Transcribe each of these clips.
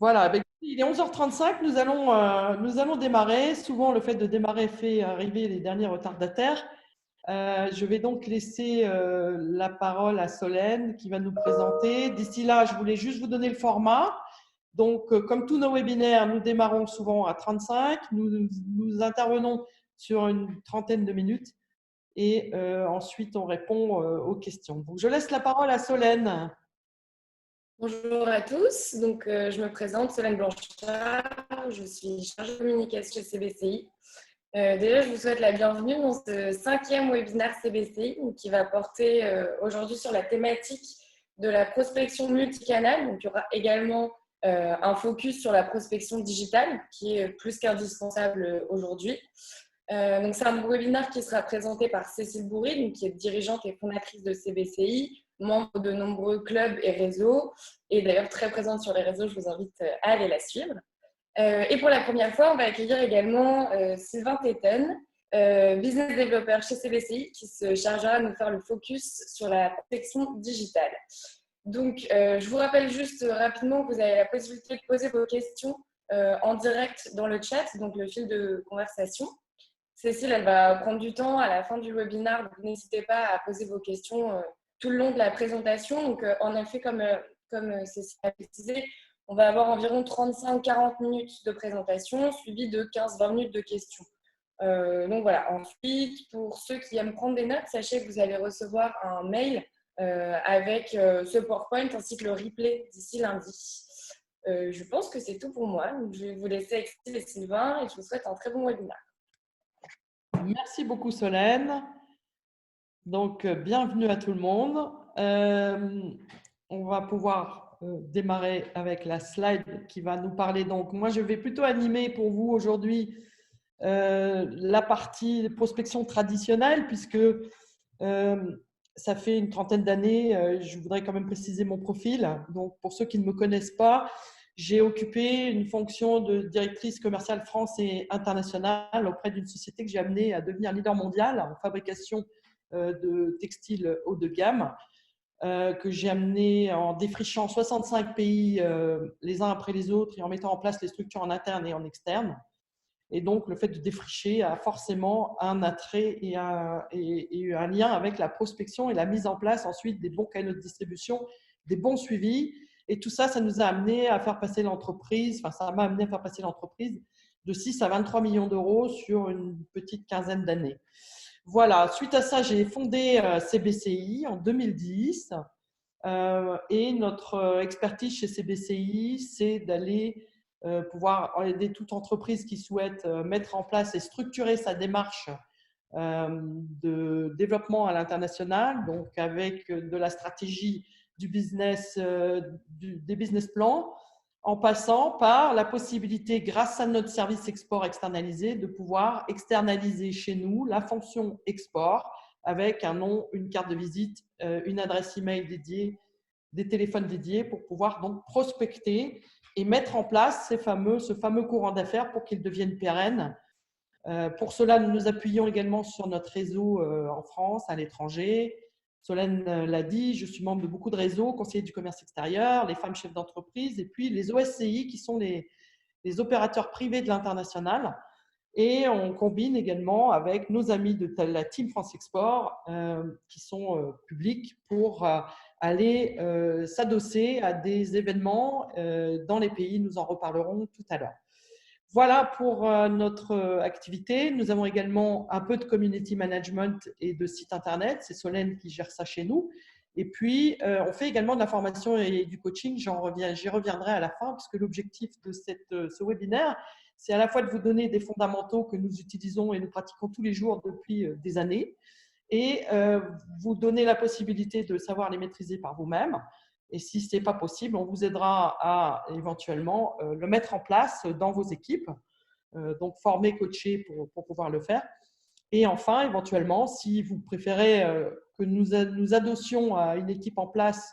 Voilà, il est 11h35, nous allons démarrer. Souvent, le fait de démarrer fait arriver les derniers retardataires. Je vais donc laisser la parole à Solène qui va nous présenter. D'ici là, je voulais juste vous donner le format. Donc, comme tous nos webinaires, nous démarrons souvent à 35. Nous intervenons sur une trentaine de minutes et ensuite on répond aux questions. Donc, je laisse la parole à Solène. Bonjour à tous, je me présente Solène Blanchard, je suis chargée de communication chez CBCI. Déjà, je vous souhaite la bienvenue dans ce 5e webinaire CBCI qui va porter aujourd'hui sur la thématique de la prospection multicanale. Donc, il y aura également un focus sur la prospection digitale qui est plus qu'indispensable aujourd'hui. C'est un webinaire qui sera présenté par Cécile Bourri, qui est dirigeante et fondatrice de CBCI, membre de nombreux clubs et réseaux, et d'ailleurs très présente sur les réseaux. Je vous invite à aller la suivre. Et pour la première fois, on va accueillir également Sylvain Téten, business developer chez CBCI, qui se chargera de nous faire le focus sur la protection digitale. Donc, je vous rappelle juste rapidement que vous avez la possibilité de poser vos questions en direct dans le chat, donc le fil de conversation. Cécile, elle va prendre du temps à la fin du webinaire, donc n'hésitez pas à poser vos questions tout le long de la présentation. Donc, en effet, comme Cécile a précisé, on va avoir environ 35-40 minutes de présentation, suivi de 15-20 minutes de questions. Donc voilà. Ensuite, pour ceux qui aiment prendre des notes, sachez que vous allez recevoir un mail avec ce PowerPoint ainsi que le replay d'ici lundi. Je pense que c'est tout pour moi. Donc, je vais vous laisser avec Cécile et Sylvain et je vous souhaite un très bon webinaire. Merci beaucoup Solène. Donc, bienvenue à tout le monde. On va pouvoir démarrer avec la slide qui va nous parler. Donc, moi, je vais plutôt animer pour vous aujourd'hui la partie prospection traditionnelle puisque ça fait une trentaine d'années. Je voudrais quand même préciser mon profil. Donc, pour ceux qui ne me connaissent pas, j'ai occupé une fonction de directrice commerciale France et internationale auprès d'une société que j'ai amenée à devenir leader mondial en fabrication de textiles haut de gamme, que j'ai amené en défrichant 65 pays les uns après les autres et en mettant en place les structures en interne et en externe. Et donc, le fait de défricher a forcément un attrait et un lien avec la prospection et la mise en place ensuite des bons canaux de distribution, des bons suivis. Et tout ça, ça nous a amené à faire passer l'entreprise, enfin, ça m'a amené à faire passer l'entreprise de 6 à 23 millions d'euros sur une petite quinzaine d'années. Voilà, suite à ça, j'ai fondé CBCI en 2010 et notre expertise chez CBCI, c'est d'aller pouvoir aider toute entreprise qui souhaite mettre en place et structurer sa démarche de développement à l'international, donc avec de la stratégie du business, des business plans, en passant par la possibilité, grâce à notre service export externalisé, de pouvoir externaliser chez nous la fonction export avec un nom, une carte de visite, une adresse email dédiée, des téléphones dédiés pour pouvoir donc prospecter et mettre en place ce fameux courant d'affaires pour qu'il devienne pérenne. Pour cela, nous nous appuyons également sur notre réseau en France, à l'étranger. Solène l'a dit, je suis membre de beaucoup de réseaux, conseiller du commerce extérieur, les femmes chefs d'entreprise et puis les OSCI qui sont les opérateurs privés de l'international. Et on combine également avec nos amis de la Team France Export qui sont publics pour aller s'adosser à des événements dans les pays. Nous en reparlerons tout à l'heure. Voilà pour notre activité. Nous avons également un peu de community management et de site internet. C'est Solène qui gère ça chez nous. Et puis, on fait également de la formation et du coaching. J'y reviendrai à la fin, puisque l'objectif de ce webinaire, c'est à la fois de vous donner des fondamentaux que nous utilisons et nous pratiquons tous les jours depuis des années, et vous donner la possibilité de savoir les maîtriser par vous-même. Et si ce n'est pas possible, on vous aidera à éventuellement le mettre en place dans vos équipes, donc former, coacher pour pouvoir le faire. Et enfin, éventuellement, si vous préférez que nous adossions à une équipe en place,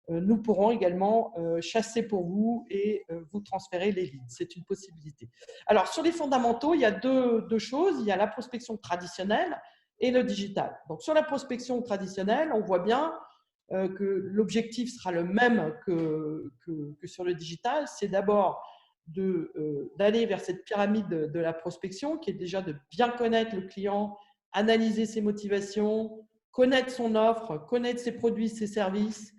nous pourrons également chasser pour vous et vous transférer les leads. C'est une possibilité. Alors, sur les fondamentaux, il y a deux choses. Il y a la prospection traditionnelle et le digital. Donc, sur la prospection traditionnelle, on voit bien que l'objectif sera le même que sur le digital, c'est d'abord d'aller vers cette pyramide de la prospection, qui est déjà de bien connaître le client, analyser ses motivations, connaître son offre, connaître ses produits, ses services,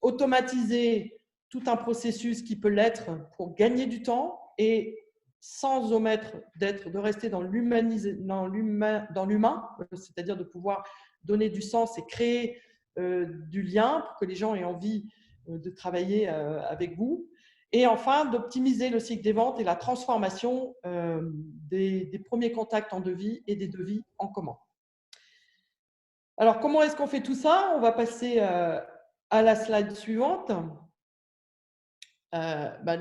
automatiser tout un processus qui peut l'être pour gagner du temps et sans omettre de rester dans l'humain, c'est-à-dire de pouvoir donner du sens et créer du lien pour que les gens aient envie de travailler avec vous. Et enfin, d'optimiser le cycle des ventes et la transformation des premiers contacts en devis et des devis en commande. Alors, comment est-ce qu'on fait tout ça? On va passer à la slide suivante.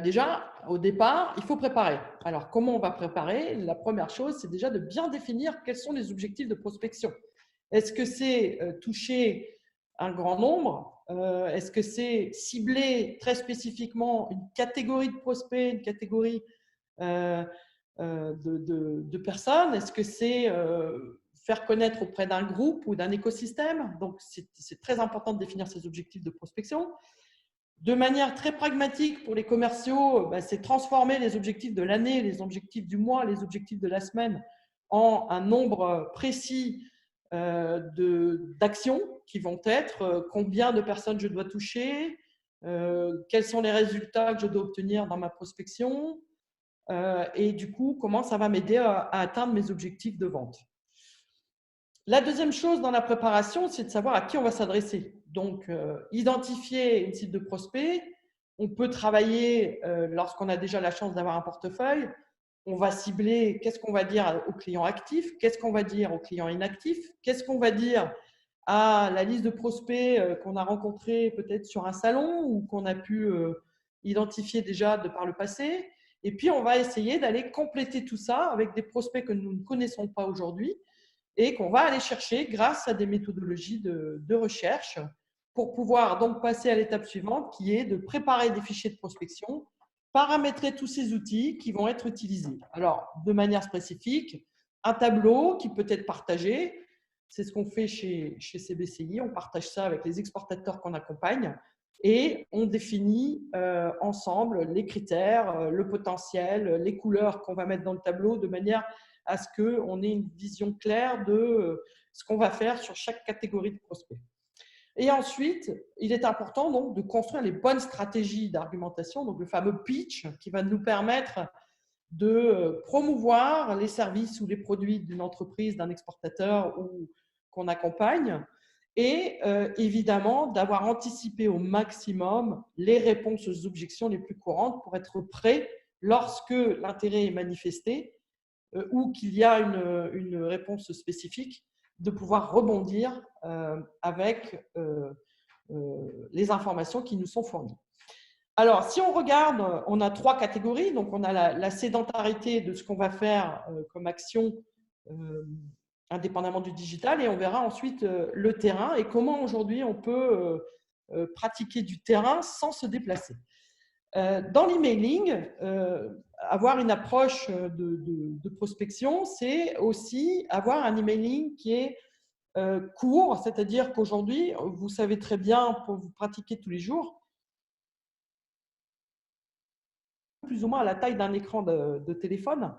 Déjà, au départ, il faut préparer. Alors, comment on va préparer? La première chose, c'est déjà de bien définir quels sont les objectifs de prospection. Est-ce que c'est toucher un grand nombre? Est-ce que c'est cibler très spécifiquement une catégorie de prospects, une catégorie de personnes? Est-ce que c'est faire connaître auprès d'un groupe ou d'un écosystème? Donc, c'est très important de définir ces objectifs de prospection. De manière très pragmatique pour les commerciaux, c'est transformer les objectifs de l'année, les objectifs du mois, les objectifs de la semaine en un nombre précis d'actions qui vont être combien de personnes je dois toucher, quels sont les résultats que je dois obtenir dans ma prospection et du coup, comment ça va m'aider à atteindre mes objectifs de vente. La deuxième chose dans la préparation, c'est de savoir à qui on va s'adresser. Donc, identifier une cible de prospect. On peut travailler lorsqu'on a déjà la chance d'avoir un portefeuille. On va cibler qu'est-ce qu'on va dire aux clients actifs, qu'est-ce qu'on va dire aux clients inactifs, qu'est-ce qu'on va dire à la liste de prospects qu'on a rencontrés peut-être sur un salon ou qu'on a pu identifier déjà de par le passé. Et puis, on va essayer d'aller compléter tout ça avec des prospects que nous ne connaissons pas aujourd'hui et qu'on va aller chercher grâce à des méthodologies de recherche pour pouvoir donc passer à l'étape suivante qui est de préparer des fichiers de prospection, paramétrer tous ces outils qui vont être utilisés. Alors, de manière spécifique, un tableau qui peut être partagé, c'est ce qu'on fait chez CBCI, on partage ça avec les exportateurs qu'on accompagne et on définit ensemble les critères, le potentiel, les couleurs qu'on va mettre dans le tableau de manière à ce qu'on ait une vision claire de ce qu'on va faire sur chaque catégorie de prospects. Et ensuite, il est important donc de construire les bonnes stratégies d'argumentation, donc le fameux pitch qui va nous permettre de promouvoir les services ou les produits d'une entreprise, d'un exportateur ou qu'on accompagne et évidemment d'avoir anticipé au maximum les réponses aux objections les plus courantes pour être prêt lorsque l'intérêt est manifesté ou qu'il y a une réponse spécifique, de pouvoir rebondir avec les informations qui nous sont fournies. Alors, si on regarde, on a 3 catégories. Donc, on a la sédentarité de ce qu'on va faire comme action indépendamment du digital et on verra ensuite le terrain et comment aujourd'hui on peut pratiquer du terrain sans se déplacer. Dans l'emailing, avoir une approche de prospection, c'est aussi avoir un emailing qui est court, c'est-à-dire qu'aujourd'hui, vous savez très bien, pour vous pratiquer tous les jours, plus ou moins à la taille d'un écran de téléphone.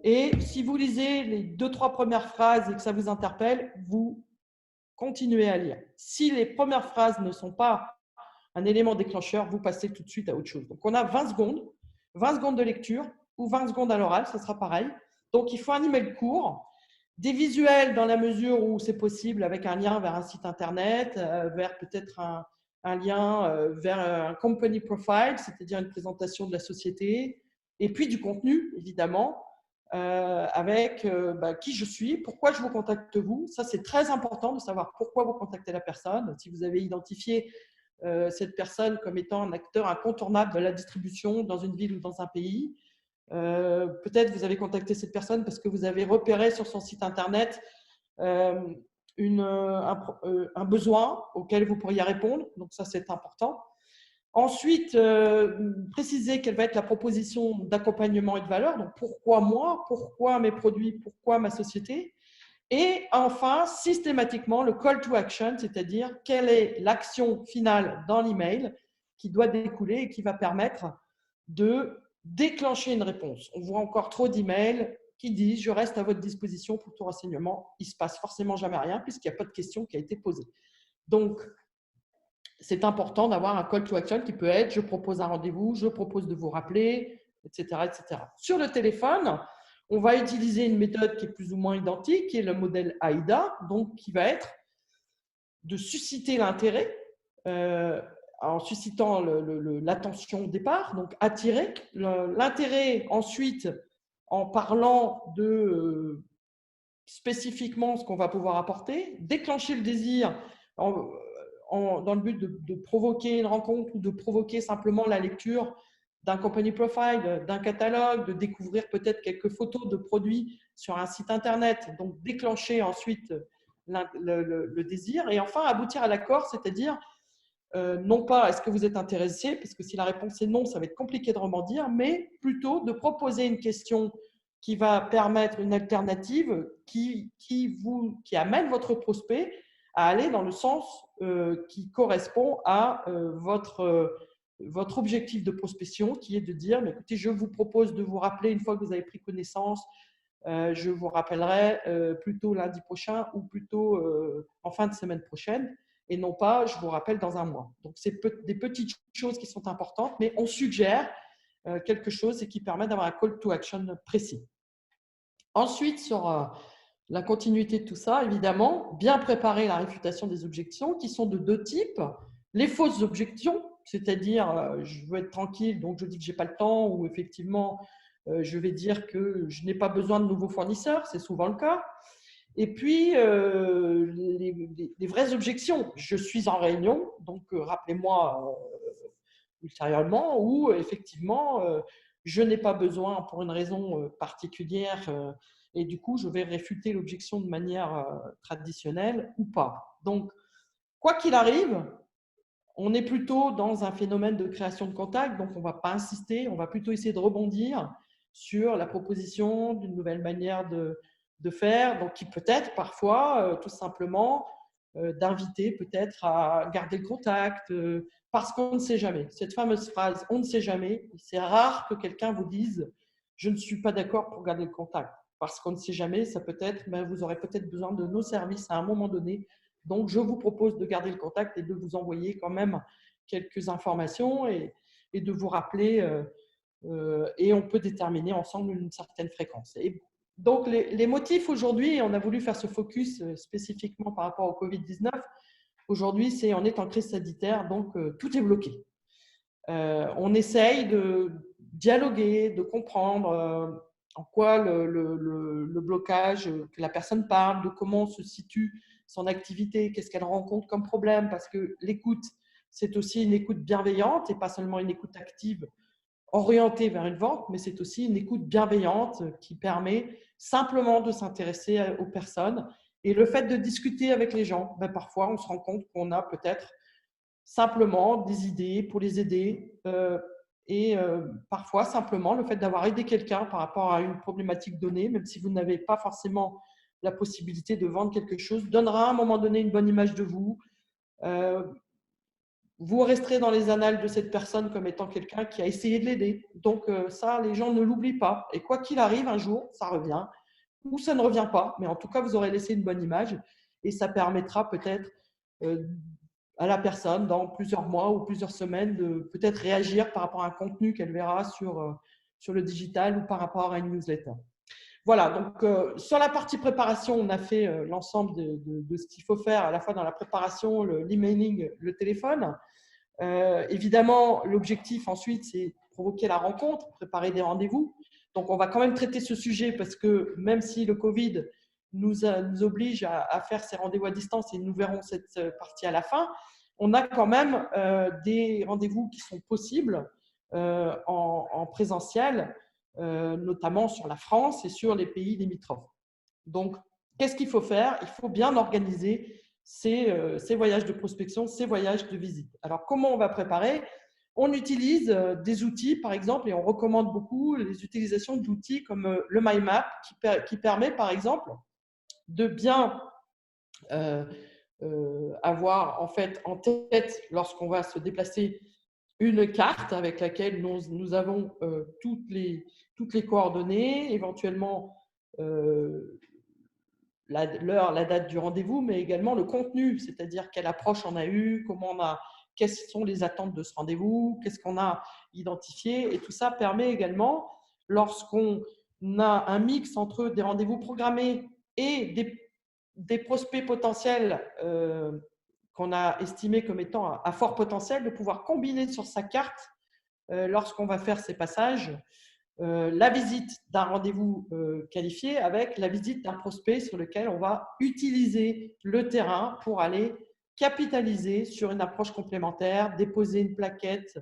Et si vous lisez les 2-3 premières phrases et que ça vous interpelle, vous continuez à lire. Si les premières phrases ne sont pas un élément déclencheur, vous passez tout de suite à autre chose. Donc, on a 20 secondes de lecture ou 20 secondes à l'oral, ça sera pareil. Donc, il faut un email court, des visuels dans la mesure où c'est possible avec un lien vers un site internet, vers peut-être un lien vers un company profile, c'est-à-dire une présentation de la société, et puis du contenu, évidemment, avec qui je suis, pourquoi je vous contacte vous. Ça, c'est très important de savoir pourquoi vous contactez la personne. Si vous avez identifié cette personne comme étant un acteur incontournable de la distribution dans une ville ou dans un pays. Peut-être vous avez contacté cette personne parce que vous avez repéré sur son site internet un besoin auquel vous pourriez répondre. Donc ça, c'est important. Ensuite, préciser quelle va être la proposition d'accompagnement et de valeur. Donc pourquoi moi, pourquoi mes produits, pourquoi ma société. Et enfin, systématiquement, le call to action, c'est-à-dire quelle est l'action finale dans l'email qui doit découler et qui va permettre de déclencher une réponse. On voit encore trop d'emails qui disent « je reste à votre disposition pour tout renseignement ». Il ne se passe forcément jamais rien puisqu'il n'y a pas de question qui a été posée. Donc, c'est important d'avoir un call to action qui peut être « je propose un rendez-vous, je propose de vous rappeler », etc., etc. Sur le téléphone, on va utiliser une méthode qui est plus ou moins identique, qui est le modèle AIDA, donc qui va être de susciter l'intérêt en suscitant l'attention au départ, donc attirer l'intérêt ensuite en parlant de spécifiquement ce qu'on va pouvoir apporter, déclencher le désir dans le but de provoquer une rencontre ou de provoquer simplement la lecture d'un company profile, d'un catalogue, de découvrir peut-être quelques photos de produits sur un site internet, donc déclencher ensuite le désir et enfin aboutir à l'accord, c'est-à-dire non pas est-ce que vous êtes intéressé, parce que si la réponse est non, ça va être compliqué de rebondir, mais plutôt de proposer une question qui va permettre une alternative qui amène votre prospect à aller dans le sens qui correspond à votre objectif de prospection, qui est de dire, mais écoutez, je vous propose de vous rappeler une fois que vous avez pris connaissance, je vous rappellerai plutôt lundi prochain ou plutôt en fin de semaine prochaine, et non pas je vous rappelle dans un mois. Donc, c'est des petites choses qui sont importantes, mais on suggère quelque chose et qui permet d'avoir un call to action précis. Ensuite, sur la continuité de tout ça, évidemment, bien préparer la réfutation des objections qui sont de deux types. Les fausses objections, c'est-à-dire je veux être tranquille, donc je dis que je n'ai pas le temps, ou effectivement, je vais dire que je n'ai pas besoin de nouveaux fournisseurs, c'est souvent le cas. Et puis, les vraies objections. Je suis en réunion, donc rappelez-moi ultérieurement, ou effectivement, je n'ai pas besoin pour une raison particulière et du coup, je vais réfuter l'objection de manière traditionnelle ou pas. Donc, quoi qu'il arrive, on est plutôt dans un phénomène de création de contact, donc on ne va pas insister, on va plutôt essayer de rebondir sur la proposition d'une nouvelle manière de faire, donc qui peut être parfois tout simplement d'inviter peut-être à garder le contact parce qu'on ne sait jamais. Cette fameuse phrase « on ne sait jamais », c'est rare que quelqu'un vous dise « je ne suis pas d'accord pour garder le contact ». Parce qu'on ne sait jamais, ça peut être, vous aurez peut-être besoin de nos services à un moment donné. Donc, je vous propose de garder le contact et de vous envoyer quand même quelques informations et de vous rappeler. Et on peut déterminer ensemble une certaine fréquence. Et donc, les motifs aujourd'hui, on a voulu faire ce focus spécifiquement par rapport au Covid-19. Aujourd'hui, on est en crise sanitaire, donc tout est bloqué. On essaye de dialoguer, de comprendre en quoi le blocage, que la personne parle, de comment se situe son activité, qu'est-ce qu'elle rencontre comme problème, parce que l'écoute, c'est aussi une écoute bienveillante et pas seulement une écoute active orientée vers une vente, mais c'est aussi une écoute bienveillante qui permet simplement de s'intéresser aux personnes. Et le fait de discuter avec les gens, parfois on se rend compte qu'on a peut-être simplement des idées pour les aider et parfois simplement le fait d'avoir aidé quelqu'un par rapport à une problématique donnée, même si vous n'avez pas forcément la possibilité de vendre quelque chose, donnera à un moment donné une bonne image de vous. Vous resterez dans les annales de cette personne comme étant quelqu'un qui a essayé de l'aider. Donc ça, les gens ne l'oublient pas. Et quoi qu'il arrive, un jour, ça revient ou ça ne revient pas. Mais en tout cas, vous aurez laissé une bonne image et ça permettra peut-être à la personne dans plusieurs mois ou plusieurs semaines de peut-être réagir par rapport à un contenu qu'elle verra sur le digital ou par rapport à une newsletter. Voilà, donc sur la partie préparation, on a fait l'ensemble de ce qu'il faut faire à la fois dans la préparation, l'emailing, le téléphone. Évidemment, l'objectif ensuite, c'est provoquer la rencontre, préparer des rendez-vous. Donc, on va quand même traiter ce sujet parce que même si le Covid nous oblige à faire ces rendez-vous à distance et nous verrons cette partie à la fin, on a quand même des rendez-vous qui sont possibles en présentiel, notamment sur la France et sur les pays limitrophes. Donc, qu'est-ce qu'il faut faire? Il faut bien organiser ces voyages de prospection, ces voyages de visite. Alors, comment on va préparer? On utilise des outils, par exemple, et on recommande beaucoup les utilisations d'outils comme le MyMap qui permet, par exemple, de bien avoir en fait en tête, lorsqu'on va se déplacer, une carte avec laquelle nous avons toutes les coordonnées, éventuellement l'heure, la date du rendez-vous, mais également le contenu, c'est-à-dire quelle approche on a eu, quelles sont les attentes de ce rendez-vous, qu'est-ce qu'on a identifié. Et tout ça permet également, lorsqu'on a un mix entre des rendez-vous programmés et des prospects potentiels qu'on a estimés comme étant à fort potentiel, de pouvoir combiner sur sa carte, lorsqu'on va faire ces passages, la visite d'un rendez-vous qualifié avec la visite d'un prospect sur lequel on va utiliser le terrain pour aller capitaliser sur une approche complémentaire, déposer une plaquette,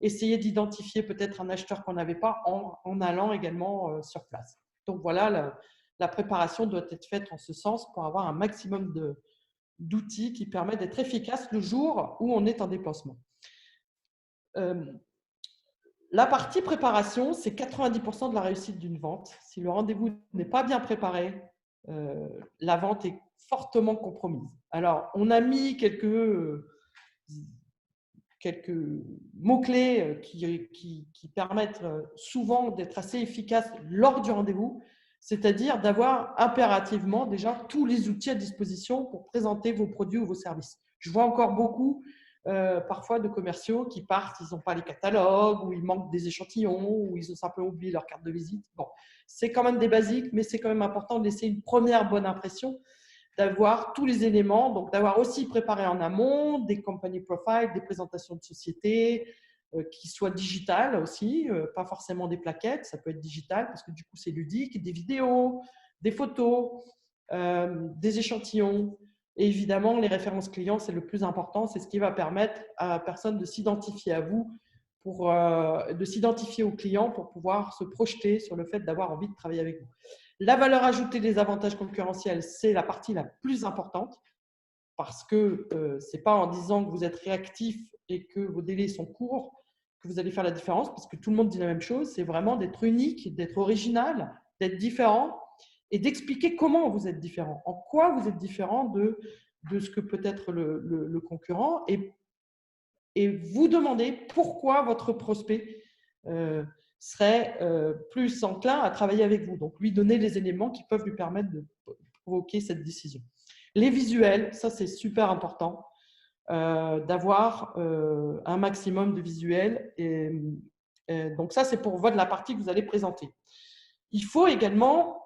essayer d'identifier peut-être un acheteur qu'on n'avait pas en allant également sur place. Donc voilà, la préparation doit être faite en ce sens pour avoir un maximum d'outils qui permettent d'être efficace le jour où on est en déplacement. La partie préparation, c'est 90% de la réussite d'une vente. Si le rendez-vous n'est pas bien préparé, la vente est fortement compromise. Alors, on a mis quelques mots-clés qui permettent souvent d'être assez efficaces lors du rendez-vous, c'est-à-dire d'avoir impérativement déjà tous les outils à disposition pour présenter vos produits ou vos services. Je vois encore beaucoup parfois de commerciaux qui partent, ils n'ont pas les catalogues, ou il manque des échantillons, ou ils ont simplement oublié leur carte de visite. Bon, c'est quand même des basiques, mais c'est quand même important de laisser une première bonne impression, d'avoir tous les éléments, donc d'avoir aussi préparé en amont des company profiles, des présentations de société qui soient digitales aussi, pas forcément des plaquettes, ça peut être digital parce que du coup c'est ludique, des vidéos, des photos, des échantillons. Et évidemment, les références clients, c'est le plus important, c'est ce qui va permettre à la personne de s'identifier à vous, de s'identifier au client pour pouvoir se projeter sur le fait d'avoir envie de travailler avec vous. La valeur ajoutée des avantages concurrentiels, c'est la partie la plus importante parce que ce n'est pas en disant que vous êtes réactif et que vos délais sont courts que vous allez faire la différence, parce que tout le monde dit la même chose. C'est vraiment d'être unique, d'être original, d'être différent et d'expliquer comment vous êtes différent, en quoi vous êtes différent de ce que peut être le concurrent, et vous demander pourquoi votre prospect serait plus enclin à travailler avec vous. Donc, lui donner les éléments qui peuvent lui permettre de provoquer cette décision. Les visuels, ça c'est super important, d'avoir un maximum de visuels. Donc ça, c'est pour la partie que vous allez présenter. Il faut également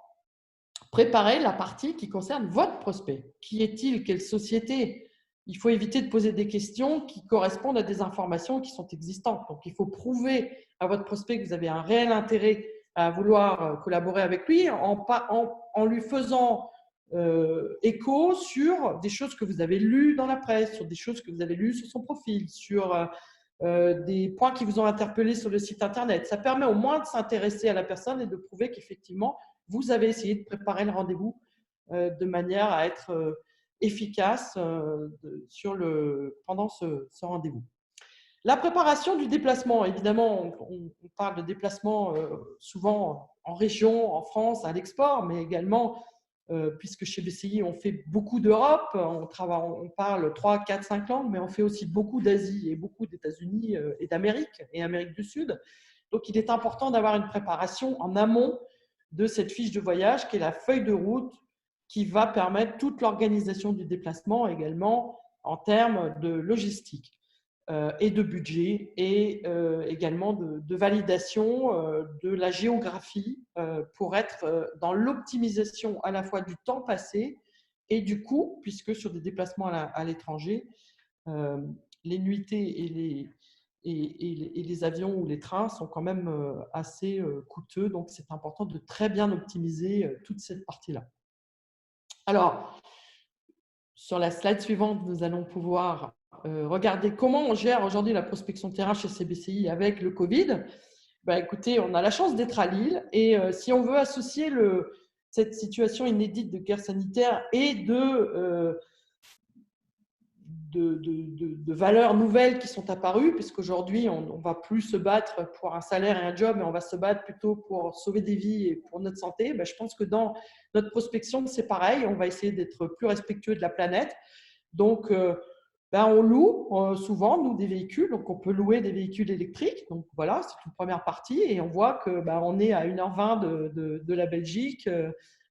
préparer la partie qui concerne votre prospect. Qui est-il? Quelle société? Il faut éviter de poser des questions qui correspondent à des informations qui sont existantes. Donc, il faut prouver à votre prospect que vous avez un réel intérêt à vouloir collaborer avec lui en lui faisant écho sur des choses que vous avez lues dans la presse, sur des choses que vous avez lues sur son profil, sur des points qui vous ont interpellé sur le site internet. Ça permet au moins de s'intéresser à la personne et de prouver qu'effectivement, vous avez essayé de préparer le rendez-vous de manière à être efficace pendant ce rendez-vous. La préparation du déplacement, évidemment, on parle de déplacement souvent en région, en France, à l'export, mais également, puisque chez BCI, on fait beaucoup d'Europe, on parle 3, 4, 5 langues, mais on fait aussi beaucoup d'Asie et beaucoup d'États-Unis et d'Amérique et Amérique du Sud. Donc, il est important d'avoir une préparation en amont de cette fiche de voyage qui est la feuille de route qui va permettre toute l'organisation du déplacement également en termes de logistique et de budget et également de validation de la géographie pour être dans l'optimisation à la fois du temps passé et du coût, puisque sur des déplacements à l'étranger, les nuitées et les avions ou les trains sont quand même assez coûteux, donc c'est important de très bien optimiser toute cette partie-là. Alors, sur la slide suivante, nous allons pouvoir regarder comment on gère aujourd'hui la prospection terrain chez CBCI avec le Covid. Écoutez, on a la chance d'être à Lille et si on veut associer cette situation inédite de guerre sanitaire et de de valeurs nouvelles qui sont apparues, puisqu'aujourd'hui, on ne va plus se battre pour un salaire et un job, mais on va se battre plutôt pour sauver des vies et pour notre santé. Je pense que dans notre prospection, c'est pareil. On va essayer d'être plus respectueux de la planète. Donc, on loue souvent, nous, des véhicules. Donc, on peut louer des véhicules électriques. Donc, voilà, c'est une première partie. Et on voit qu'on est à 1h20 de la Belgique.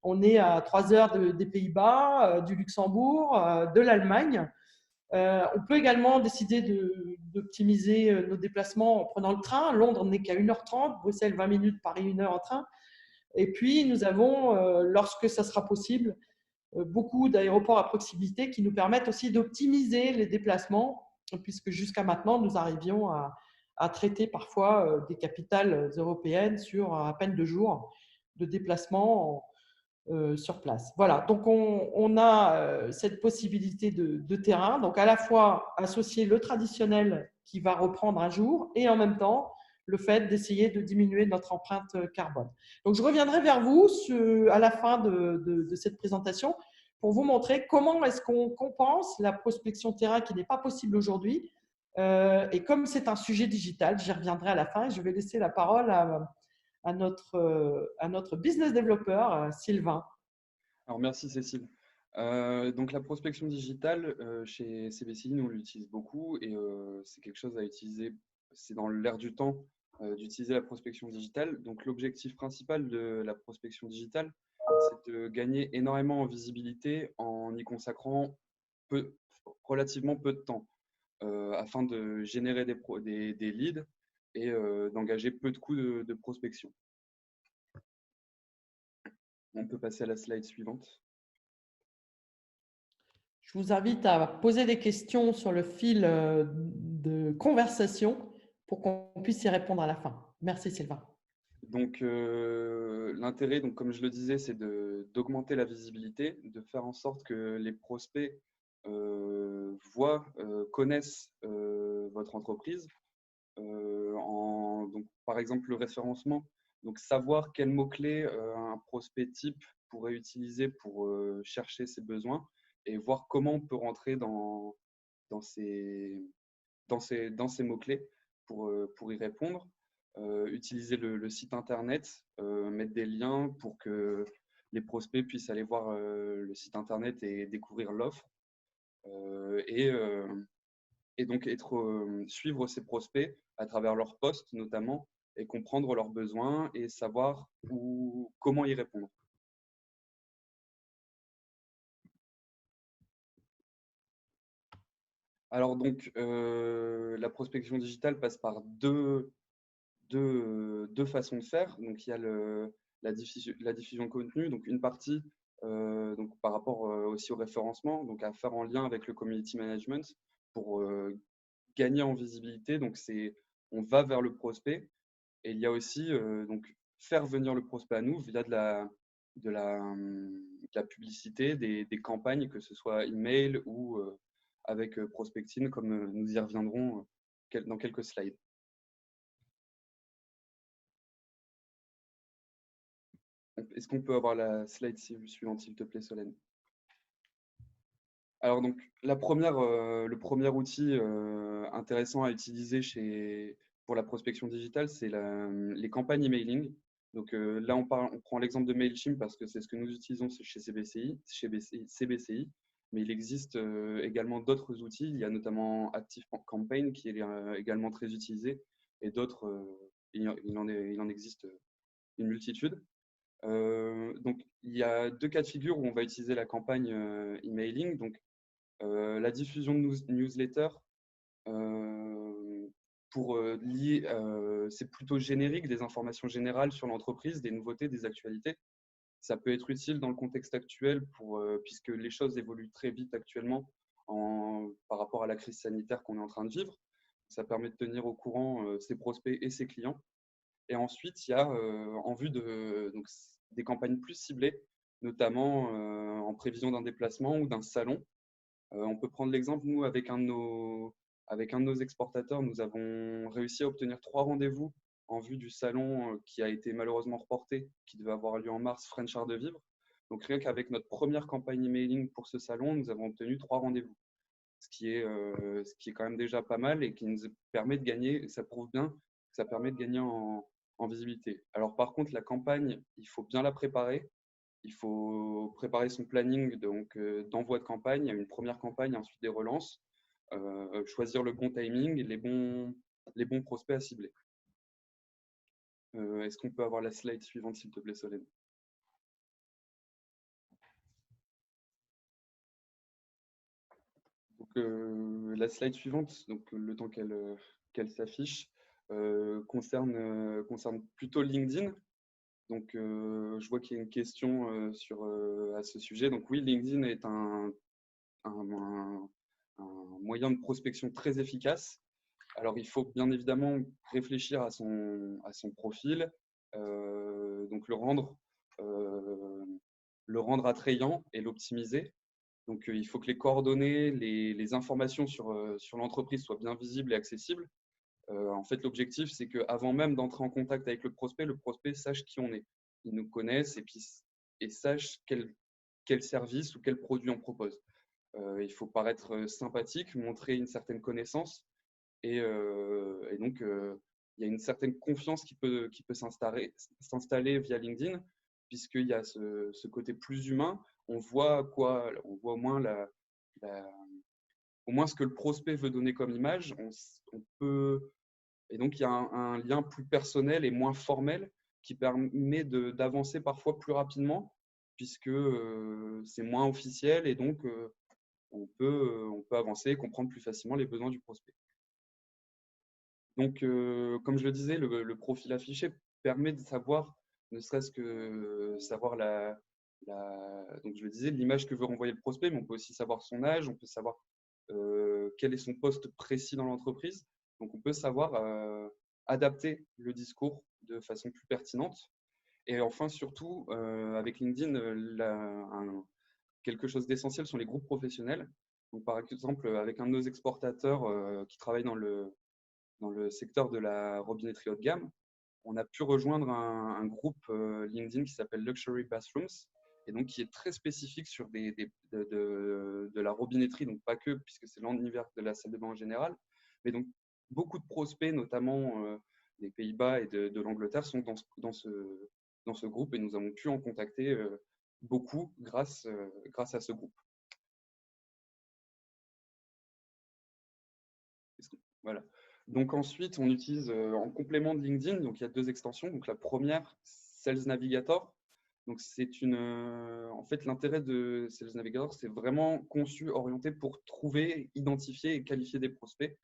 On est à 3 heures des Pays-Bas, du Luxembourg, de l'Allemagne. On peut également décider d'optimiser nos déplacements en prenant le train. Londres n'est qu'à 1h30, Bruxelles 20 minutes, Paris 1 heure en train. Et puis, nous avons, lorsque ça sera possible, beaucoup d'aéroports à proximité qui nous permettent aussi d'optimiser les déplacements, puisque jusqu'à maintenant, nous arrivions à traiter parfois des capitales européennes sur à peine 2 jours de déplacement sur place. Voilà, donc on a cette possibilité de terrain, donc à la fois associer le traditionnel qui va reprendre un jour et en même temps le fait d'essayer de diminuer notre empreinte carbone. Donc je reviendrai vers vous à la fin de cette présentation pour vous montrer comment est-ce qu'on compense la prospection terrain qui n'est pas possible aujourd'hui. Et comme c'est un sujet digital, j'y reviendrai à la fin et je vais laisser la parole à notre business développeur, Sylvain. Alors, merci Cécile. Donc la prospection digitale, chez CBCI, nous on l'utilise beaucoup et c'est quelque chose à utiliser, c'est dans l'air du temps d'utiliser la prospection digitale. Donc l'objectif principal de la prospection digitale, c'est de gagner énormément en visibilité en y consacrant relativement peu de temps afin de générer des leads et d'engager peu de coûts de prospection. On peut passer à la slide suivante. Je vous invite à poser des questions sur le fil de conversation pour qu'on puisse y répondre à la fin. Merci Sylvain. Donc, l'intérêt, donc, comme je le disais, c'est d'augmenter la visibilité, de faire en sorte que les prospects connaissent votre entreprise. Donc, par exemple, le référencement. Donc, savoir quels mots-clés un prospect type pourrait utiliser pour chercher ses besoins et voir comment on peut rentrer dans ces mots-clés pour y répondre. Utiliser le site internet, mettre des liens pour que les prospects puissent aller voir le site internet et découvrir l'offre. Et donc suivre ces prospects à travers leurs posts notamment et comprendre leurs besoins et savoir comment y répondre. Alors donc, la prospection digitale passe par deux façons de faire. Donc, il y a la diffusion de contenu, donc une partie donc, par rapport aussi au référencement, donc à faire en lien avec le community management pour gagner en visibilité. Donc, on va vers le prospect et il y a aussi donc, faire venir le prospect à nous via de la publicité, des campagnes, que ce soit email ou avec prospecting, comme nous y reviendrons dans quelques slides. Est-ce qu'on peut avoir la slide suivante, s'il te plaît, Solène? Alors, donc, le premier outil intéressant à utiliser pour la prospection digitale, c'est les campagnes emailing. Donc là, on prend l'exemple de Mailchimp parce que c'est ce que nous utilisons chez CBCI, mais il existe également d'autres outils. Il y a notamment ActiveCampaign qui est également très utilisé et d'autres, il en existe une multitude. Donc, il y a deux cas de figure où on va utiliser la campagne emailing. Donc, la diffusion de newsletters c'est plutôt générique, des informations générales sur l'entreprise, des nouveautés, des actualités. Ça peut être utile dans le contexte actuel puisque les choses évoluent très vite actuellement par rapport à la crise sanitaire qu'on est en train de vivre. Ça permet de tenir au courant ses prospects et ses clients. Et ensuite, il y a en vue des campagnes plus ciblées, notamment en prévision d'un déplacement ou d'un salon. On peut prendre l'exemple, nous, avec un de nos exportateurs, nous avons réussi à obtenir 3 rendez-vous en vue du salon qui a été malheureusement reporté, qui devait avoir lieu en mars, French Art de Vivre. Donc rien qu'avec notre première campagne emailing pour ce salon, nous avons obtenu 3 rendez-vous. ce qui est quand même déjà pas mal et qui nous permet de gagner, ça prouve bien que ça permet de gagner en visibilité. Alors par contre, la campagne, il faut bien la préparer. Il faut préparer son planning d'envoi de campagne. Il y a une première campagne, ensuite des relances. Choisir le bon timing et les bons prospects à cibler. Est-ce qu'on peut avoir la slide suivante, s'il te plaît, Solène? Donc, la slide suivante, donc, le temps qu'elle s'affiche, concerne plutôt LinkedIn. Donc, je vois qu'il y a une question à ce sujet. Donc oui, LinkedIn est un moyen de prospection très efficace. Alors, il faut bien évidemment réfléchir à son profil, donc le rendre attrayant et l'optimiser. Donc, il faut que les coordonnées, les informations sur l'entreprise soient bien visibles et accessibles. En fait, l'objectif, c'est qu'avant même d'entrer en contact avec le prospect sache qui on est. Il nous connaisse et sache quel service ou quel produit on propose. Il faut paraître sympathique, montrer une certaine connaissance et donc il y a une certaine confiance qui peut s'installer via LinkedIn, puisqu'il y a ce côté plus humain. On voit au moins au moins ce que le prospect veut donner comme image. Et donc il y a un lien plus personnel et moins formel qui permet d'avancer parfois plus rapidement, puisque c'est moins officiel et donc on peut avancer et comprendre plus facilement les besoins du prospect. Donc, comme je le disais, le profil affiché permet de savoir, ne serait-ce que savoir donc je le disais, l'image que veut renvoyer le prospect, mais on peut aussi savoir son âge, on peut savoir quel est son poste précis dans l'entreprise. Donc, on peut savoir adapter le discours de façon plus pertinente. Et enfin, surtout, avec LinkedIn, quelque chose d'essentiel sont les groupes professionnels. Donc, par exemple, avec un de nos exportateurs qui travaille dans le secteur de la robinetterie haut de gamme, on a pu rejoindre un groupe LinkedIn qui s'appelle Luxury Bathrooms et donc qui est très spécifique sur de la robinetterie, donc pas que, puisque c'est l'univers de la salle de bain en général, mais donc beaucoup de prospects, notamment des Pays-Bas et de l'Angleterre, sont dans ce groupe et nous avons pu en contacter beaucoup grâce à ce groupe. Voilà. Donc ensuite, on utilise en complément de LinkedIn, donc il y a deux extensions. Donc la première, Sales Navigator. Donc en fait, l'intérêt de Sales Navigator, c'est vraiment conçu, orienté pour trouver, identifier et qualifier des prospects.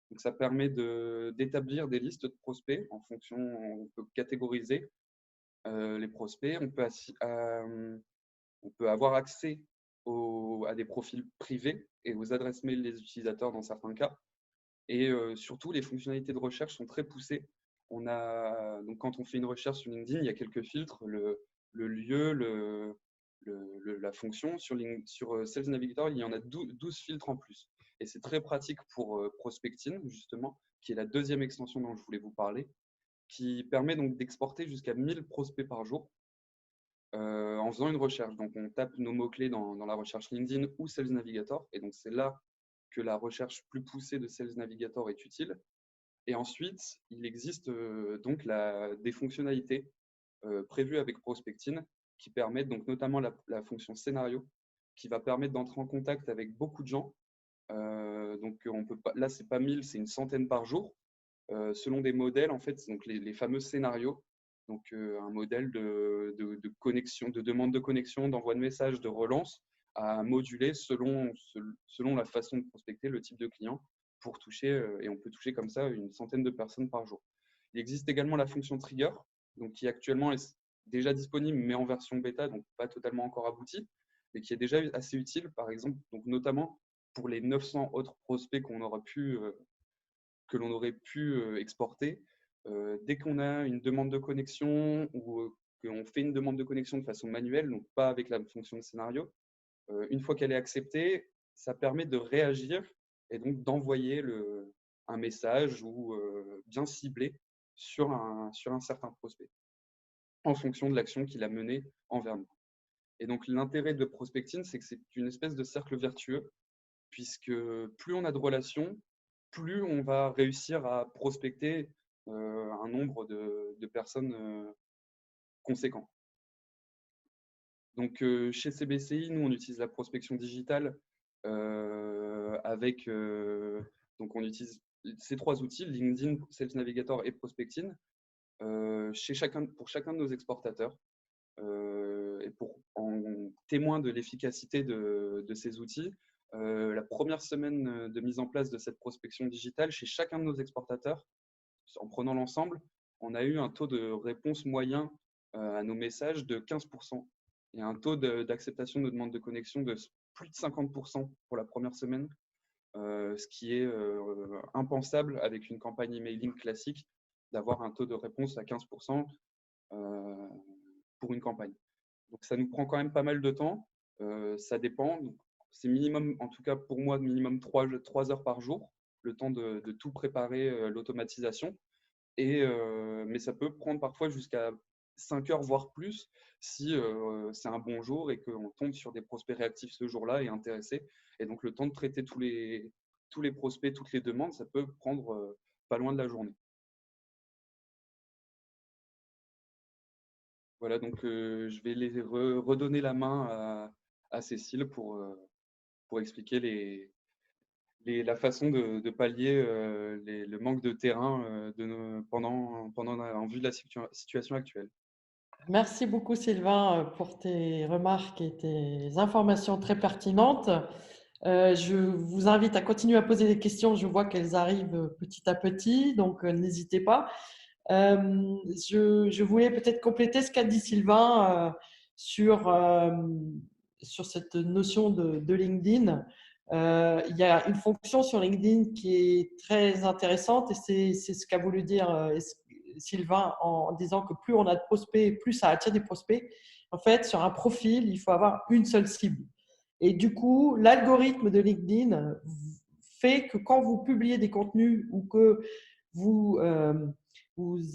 Donc ça permet d'établir des listes de prospects en fonction, on peut catégoriser les prospects. On peut avoir accès à des profils privés et aux adresses mail des utilisateurs dans certains cas. Et surtout, les fonctionnalités de recherche sont très poussées. Donc, quand on fait une recherche sur LinkedIn, il y a quelques filtres, le lieu, la fonction. Sur Sales Navigator, il y en a 12 filtres en plus. Et c'est très pratique pour Prospecting, justement, qui est la deuxième extension dont je voulais vous parler, qui permet donc d'exporter jusqu'à 1000 prospects par jour en faisant une recherche. Donc, on tape nos mots-clés dans la recherche LinkedIn ou Sales Navigator. Et donc, c'est là que la recherche plus poussée de Sales Navigator est utile. Et ensuite, il existe donc des fonctionnalités prévues avec Prospecting qui permettent donc notamment la fonction scénario qui va permettre d'entrer en contact avec beaucoup de gens. Donc on peut pas, là, c'est pas 1000, c'est une centaine par jour selon des modèles, en fait, donc les fameux scénarios. Donc un modèle de connexion, de demande de connexion, d'envoi de messages, de relance à moduler selon la façon de prospecter, le type de client pour toucher, et on peut toucher comme ça une centaine de personnes par jour. Il existe également la fonction trigger, donc qui actuellement est déjà disponible, mais en version bêta, donc pas totalement encore aboutie, mais qui est déjà assez utile, par exemple, donc notamment pour les 900 autres prospects que l'on aurait pu exporter. Dès qu'on a une demande de connexion ou qu'on fait une demande de connexion de façon manuelle, donc pas avec la fonction de scénario, une fois qu'elle est acceptée, ça permet de réagir et donc d'envoyer un message ou bien ciblé sur un certain prospect en fonction de l'action qu'il a menée envers nous. Et donc l'intérêt de Prospecting, c'est que c'est une espèce de cercle vertueux puisque plus on a de relations, plus on va réussir à prospecter un nombre de personnes conséquent. Donc, chez CBCI, nous, on utilise la prospection digitale avec… donc, on utilise ces 3 outils, LinkedIn, Sales Navigator et Prospecting, pour chacun de nos exportateurs. Et en témoin de l'efficacité de ces outils, la première semaine de mise en place de cette prospection digitale, chez chacun de nos exportateurs, en prenant l'ensemble, on a eu un taux de réponse moyen à nos messages de 15%. Et un taux d'acceptation de demande de connexion de plus de 50% pour la première semaine, ce qui est impensable avec une campagne emailing classique, d'avoir un taux de réponse à 15% pour une campagne. Donc ça nous prend quand même pas mal de temps, ça dépend. C'est minimum, en tout cas pour moi, minimum 3 heures par jour, le temps de tout préparer, l'automatisation. Mais ça peut prendre parfois jusqu'à 5 heures, voire plus, si c'est un bon jour et qu'on tombe sur des prospects réactifs ce jour-là et intéressés. Et donc, le temps de traiter tous les prospects, toutes les demandes, ça peut prendre pas loin de la journée. Voilà, donc je vais redonner la main à Cécile pour expliquer la façon de pallier le manque de terrain en vue de la situation actuelle. Merci beaucoup Sylvain pour tes remarques et tes informations très pertinentes. Je vous invite à continuer à poser des questions. Je vois qu'elles arrivent petit à petit, donc n'hésitez pas. Je voulais peut-être compléter ce qu'a dit Sylvain sur cette notion de LinkedIn. Il y a une fonction sur LinkedIn qui est très intéressante et c'est ce qu'a voulu dire Sylvain en disant que plus on a de prospects, plus ça attire des prospects. En fait, sur un profil, il faut avoir une seule cible. Et du coup, l'algorithme de LinkedIn fait que quand vous publiez des contenus ou que vous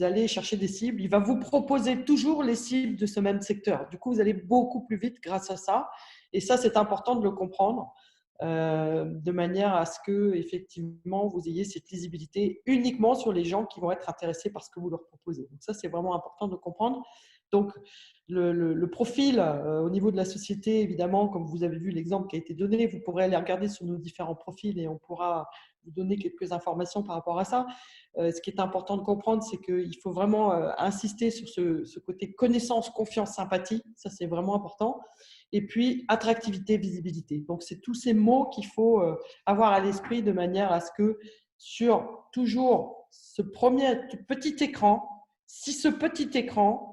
allez chercher des cibles, il va vous proposer toujours les cibles de ce même secteur. Du coup, vous allez beaucoup plus vite grâce à ça. Et ça, c'est important de le comprendre de manière à ce que, effectivement, vous ayez cette lisibilité uniquement sur les gens qui vont être intéressés par ce que vous leur proposez. Donc ça, c'est vraiment important de comprendre. Donc, le profil au niveau de la société, évidemment, comme vous avez vu l'exemple qui a été donné, vous pourrez aller regarder sur nos différents profils et on pourra vous donner quelques informations par rapport à ça. Ce qui est important de comprendre, c'est qu'il faut vraiment insister sur ce côté connaissance, confiance, sympathie. Ça, c'est vraiment important. Et puis, attractivité, visibilité. Donc, c'est tous ces mots qu'il faut avoir à l'esprit de manière à ce que sur toujours ce premier petit écran, si ce petit écran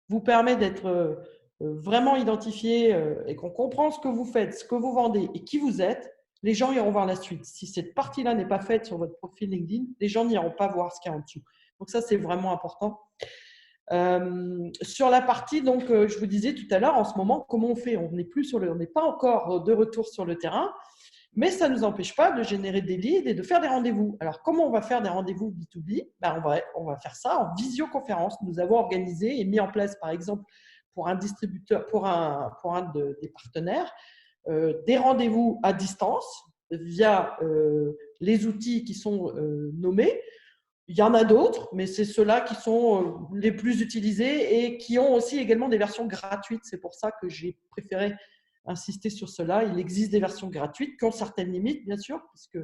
vous permet d'être vraiment identifié et qu'on comprend ce que vous faites, ce que vous vendez et qui vous êtes, les gens iront voir la suite. Si cette partie-là n'est pas faite sur votre profil LinkedIn, les gens n'iront pas voir ce qu'il y a en dessous. Donc ça, c'est vraiment important. Sur la partie, donc, je vous disais tout à l'heure, en ce moment, comment on fait? On n'est pas encore de retour sur le terrain, mais ça ne nous empêche pas de générer des leads et de faire des rendez-vous. Alors, comment on va faire des rendez-vous B2B? On va faire ça en visioconférence. Nous avons organisé et mis en place, par exemple, pour un distributeur, pour un des partenaires, des rendez-vous à distance via les outils qui sont nommés. Il y en a d'autres, mais c'est ceux-là qui sont les plus utilisés et qui ont aussi également des versions gratuites. C'est pour ça que j'ai préféré insister sur cela. Il existe des versions gratuites qui ont certaines limites, bien sûr, puisque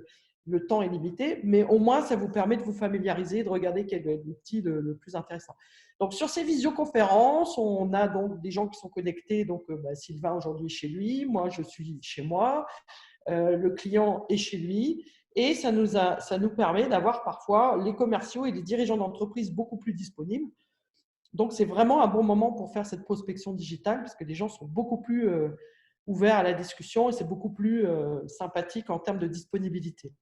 le temps est limité, mais au moins, ça vous permet de vous familiariser, de regarder quel est l'outil le plus intéressant. Donc, sur ces visioconférences, on a donc des gens qui sont connectés. Donc, Sylvain aujourd'hui est chez lui, moi, je suis chez moi, le client est chez lui. Et ça nous permet d'avoir parfois les commerciaux et les dirigeants d'entreprise beaucoup plus disponibles. Donc, c'est vraiment un bon moment pour faire cette prospection digitale parce que les gens sont beaucoup plus ouverts à la discussion et c'est beaucoup plus sympathique en termes de disponibilité.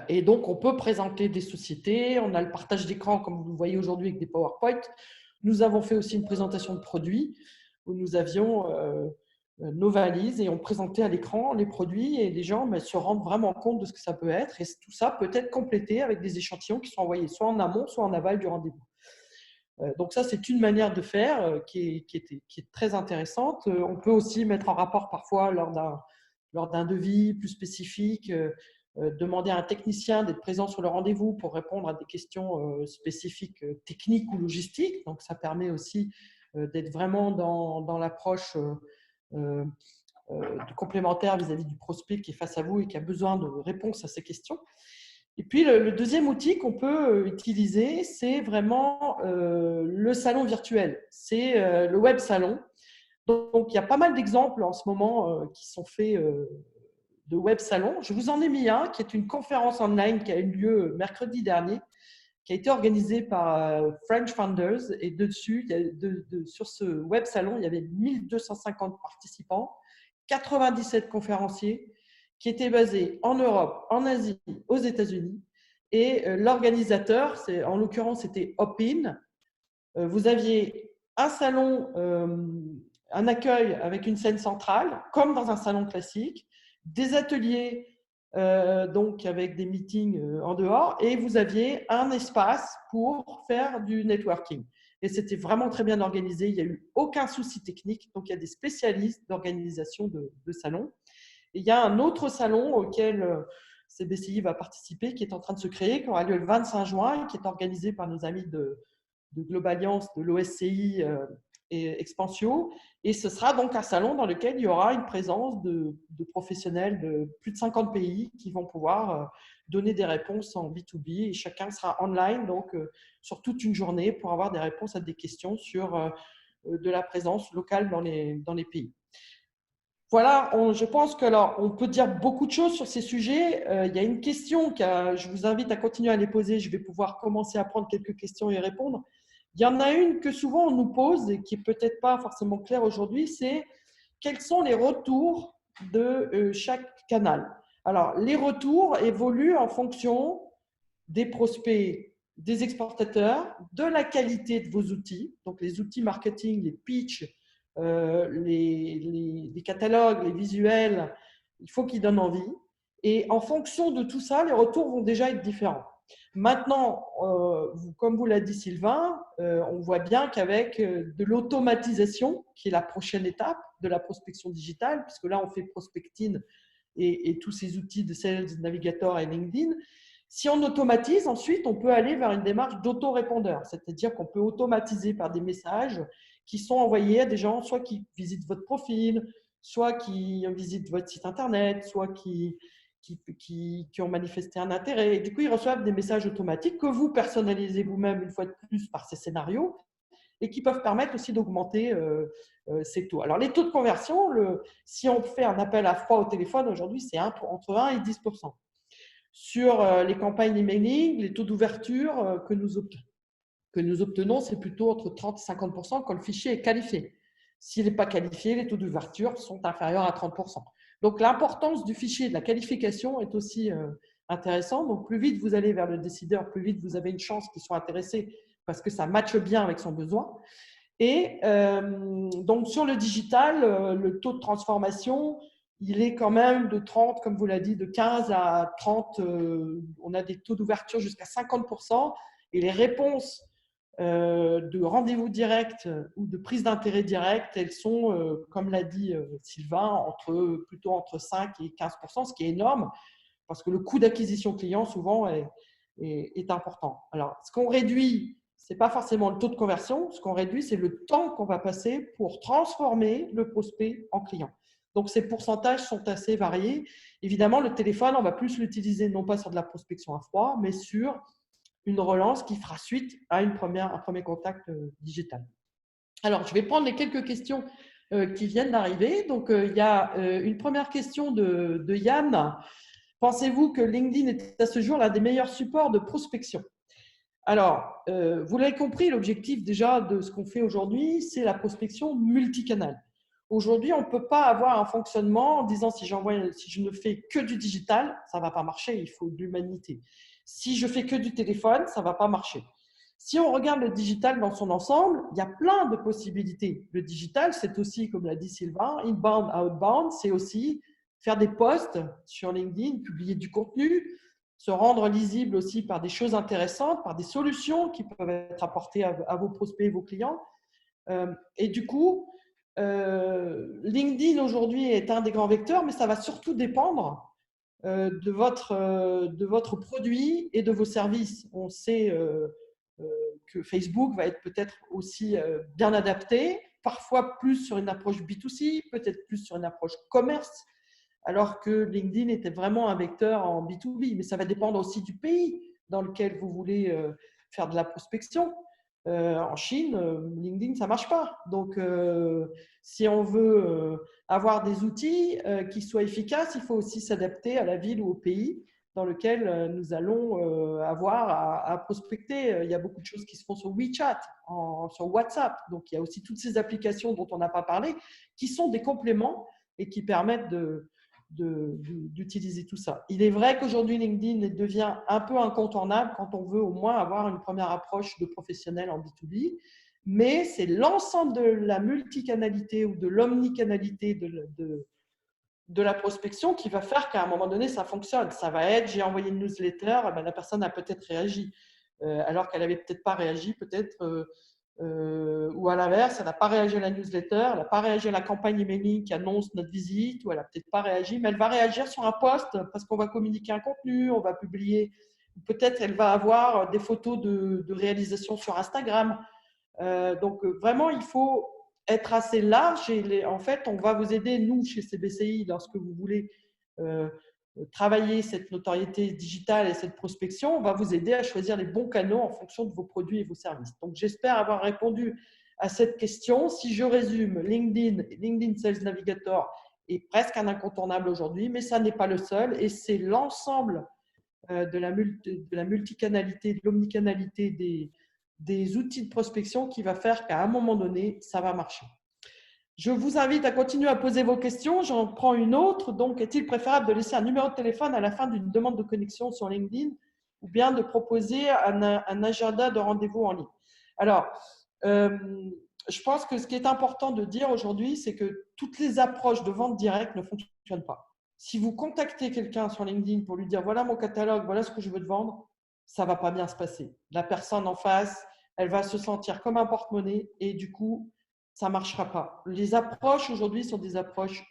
Et donc, on peut présenter des sociétés. On a le partage d'écran, comme vous le voyez aujourd'hui, avec des PowerPoint. Nous avons fait aussi une présentation de produits où nous avions nos valises et on présentait à l'écran les produits et les gens se rendent vraiment compte de ce que ça peut être. Et tout ça peut être complété avec des échantillons qui sont envoyés soit en amont, soit en aval du rendez-vous. Donc ça, c'est une manière de faire qui est très intéressante. On peut aussi mettre en rapport parfois lors lors d'un devis plus spécifique, demander à un technicien d'être présent sur le rendez-vous pour répondre à des questions spécifiques techniques ou logistiques. Donc, ça permet aussi d'être vraiment dans l'approche complémentaire vis-à-vis du prospect qui est face à vous et qui a besoin de réponses à ces questions. Et puis, le deuxième outil qu'on peut utiliser, c'est vraiment le salon virtuel. C'est le web salon. Donc, il y a pas mal d'exemples en ce moment qui sont faits de web salon. Je vous en ai mis un qui est une conférence online qui a eu lieu mercredi dernier, qui a été organisée par French Founders. Et dessus, sur ce web salon, il y avait 1250 participants, 97 conférenciers qui étaient basés en Europe, en Asie, aux États-Unis. Et l'organisateur, en l'occurrence, c'était Hopin. Vous aviez un salon, un accueil avec une scène centrale, comme dans un salon classique, des ateliers donc avec des meetings en dehors, et vous aviez un espace pour faire du networking. Et c'était vraiment très bien organisé, il n'y a eu aucun souci technique, donc il y a des spécialistes d'organisation de salons. Et il y a un autre salon auquel CBCI va participer, qui est en train de se créer, qui aura lieu le 25 juin, et qui est organisé par nos amis de Globaliance, de l'OSCI et Expansio. Et ce sera donc un salon dans lequel il y aura une présence de professionnels de plus de 50 pays qui vont pouvoir donner des réponses en B2B. Et chacun sera online, donc sur toute une journée, pour avoir des réponses à des questions sur de la présence locale dans les pays. Voilà, je pense on peut dire beaucoup de choses sur ces sujets. Il y a une question je vous invite à continuer à les poser. Je vais pouvoir commencer à prendre quelques questions et répondre. Il y en a une que souvent on nous pose et qui n'est peut-être pas forcément claire aujourd'hui, c'est quels sont les retours de chaque canal. Alors, les retours évoluent en fonction des prospects, des exportateurs, de la qualité de vos outils, donc les outils marketing, les pitchs, les catalogues, les visuels, il faut qu'ils donnent envie. Et en fonction de tout ça, les retours vont déjà être différents. Maintenant, comme vous l'a dit Sylvain, on voit bien qu'avec de l'automatisation, qui est la prochaine étape de la prospection digitale, puisque là, on fait prospecting et tous ces outils de Sales Navigator et LinkedIn. Si on automatise, ensuite, on peut aller vers une démarche d'autorépondeur, c'est-à-dire qu'on peut automatiser par des messages qui sont envoyés à des gens, soit qui visitent votre profil, soit qui visitent votre site internet, soit qui ont manifesté un intérêt. Et du coup, ils reçoivent des messages automatiques que vous personnalisez vous-même une fois de plus par ces scénarios et qui peuvent permettre aussi d'augmenter ces taux. Alors, les taux de conversion, si on fait un appel à froid au téléphone aujourd'hui, c'est entre 1 et 10%. Sur les campagnes emailing, les taux d'ouverture que nous obtenons, c'est plutôt entre 30 et 50% quand le fichier est qualifié. S'il n'est pas qualifié, les taux d'ouverture sont inférieurs à 30%. Donc, l'importance du fichier de la qualification est aussi intéressante. Donc, plus vite vous allez vers le décideur, plus vite vous avez une chance qu'il soit intéressé parce que ça matche bien avec son besoin. Et donc, sur le digital, le taux de transformation, il est quand même de 30, comme vous l'avez dit, de 15 à 30. On a des taux d'ouverture jusqu'à 50%. Et les réponses de rendez-vous direct ou de prise d'intérêt direct, elles sont, comme l'a dit Sylvain, plutôt entre 5 et 15%, ce qui est énorme parce que le coût d'acquisition client souvent est important. Alors, ce qu'on réduit, ce n'est pas forcément le taux de conversion. Ce qu'on réduit, c'est le temps qu'on va passer pour transformer le prospect en client. Donc, ces pourcentages sont assez variés. Évidemment, le téléphone, on va plus l'utiliser non pas sur de la prospection à froid, mais sur une relance qui fera suite à un premier contact digital. Alors, je vais prendre les quelques questions qui viennent d'arriver. Donc, il y a une première question de Yann. Pensez-vous que LinkedIn est à ce jour l'un des meilleurs supports de prospection? Alors, vous l'avez compris, l'objectif déjà de ce qu'on fait aujourd'hui, c'est la prospection multicanal. Aujourd'hui, on ne peut pas avoir un fonctionnement en disant si je ne fais que du digital, ça ne va pas marcher, il faut de l'humanité. Si je fais que du téléphone, ça ne va pas marcher. Si on regarde le digital dans son ensemble, il y a plein de possibilités. Le digital, c'est aussi, comme l'a dit Sylvain, inbound, outbound, c'est aussi faire des posts sur LinkedIn, publier du contenu, se rendre lisible aussi par des choses intéressantes, par des solutions qui peuvent être apportées à vos prospects et vos clients. Et du coup, LinkedIn aujourd'hui est un des grands vecteurs, mais ça va surtout dépendre de votre produit et de vos services. On sait que Facebook va être peut-être aussi bien adapté, parfois plus sur une approche B2C, peut-être plus sur une approche commerce, alors que LinkedIn était vraiment un vecteur en B2B. Mais ça va dépendre aussi du pays dans lequel vous voulez faire de la prospection. En Chine, LinkedIn, ça ne marche pas. Donc, si on veut avoir des outils qui soient efficaces, il faut aussi s'adapter à la ville ou au pays dans lequel nous allons avoir à prospecter. Il y a beaucoup de choses qui se font sur WeChat, sur WhatsApp. Donc, il y a aussi toutes ces applications dont on n'a pas parlé qui sont des compléments et qui permettent d'utiliser tout ça. Il est vrai qu'aujourd'hui, LinkedIn devient un peu incontournable quand on veut au moins avoir une première approche de professionnel en B2B, mais c'est l'ensemble de la multicanalité ou de l'omnicanalité de la prospection qui va faire qu'à un moment donné, ça fonctionne. Ça va être, j'ai envoyé une newsletter, ben, la personne a peut-être réagi, alors qu'elle n'avait peut-être pas réagi, peut-être, ou à l'inverse, elle n'a pas réagi à la newsletter, elle n'a pas réagi à la campagne emailing qui annonce notre visite, ou elle n'a peut-être pas réagi, mais elle va réagir sur un post parce qu'on va communiquer un contenu, on va publier, peut-être elle va avoir des photos de réalisation sur Instagram. Donc, vraiment, il faut être assez large et en fait, on va vous aider, nous, chez CBCI, lorsque vous voulez travailler cette notoriété digitale et cette prospection, on va vous aider à choisir les bons canaux en fonction de vos produits et vos services. Donc, j'espère avoir répondu à cette question. Si je résume, LinkedIn Sales Navigator est presque un incontournable aujourd'hui, mais ça n'est pas le seul et c'est l'ensemble de la multicanalité, de l'omnicanalité des outils de prospection qui va faire qu'à un moment donné, ça va marcher. Je vous invite à continuer à poser vos questions. J'en prends une autre. Donc, est-il préférable de laisser un numéro de téléphone à la fin d'une demande de connexion sur LinkedIn ou bien de proposer un agenda de rendez-vous en ligne? Alors, je pense que ce qui est important de dire aujourd'hui, c'est que toutes les approches de vente directe ne fonctionnent pas. Si vous contactez quelqu'un sur LinkedIn pour lui dire « voilà mon catalogue, voilà ce que je veux te vendre », ça ne va pas bien se passer. La personne en face, elle va se sentir comme un porte-monnaie et du coup, ça ne marchera pas. Les approches aujourd'hui sont des approches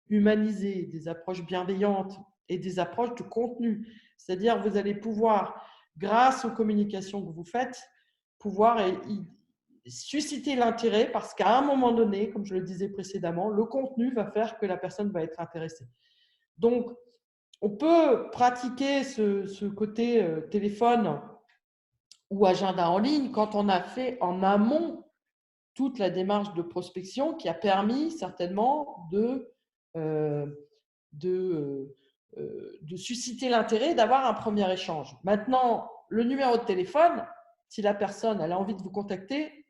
humanisées, des approches bienveillantes et des approches de contenu. C'est-à-dire, vous allez pouvoir, grâce aux communications que vous faites, pouvoir susciter l'intérêt parce qu'à un moment donné, comme je le disais précédemment, le contenu va faire que la personne va être intéressée. Donc, on peut pratiquer ce côté téléphone ou agenda en ligne quand on a fait en amont toute la démarche de prospection qui a permis certainement de susciter l'intérêt d'avoir un premier échange. Maintenant, le numéro de téléphone, si la personne elle a envie de vous contacter,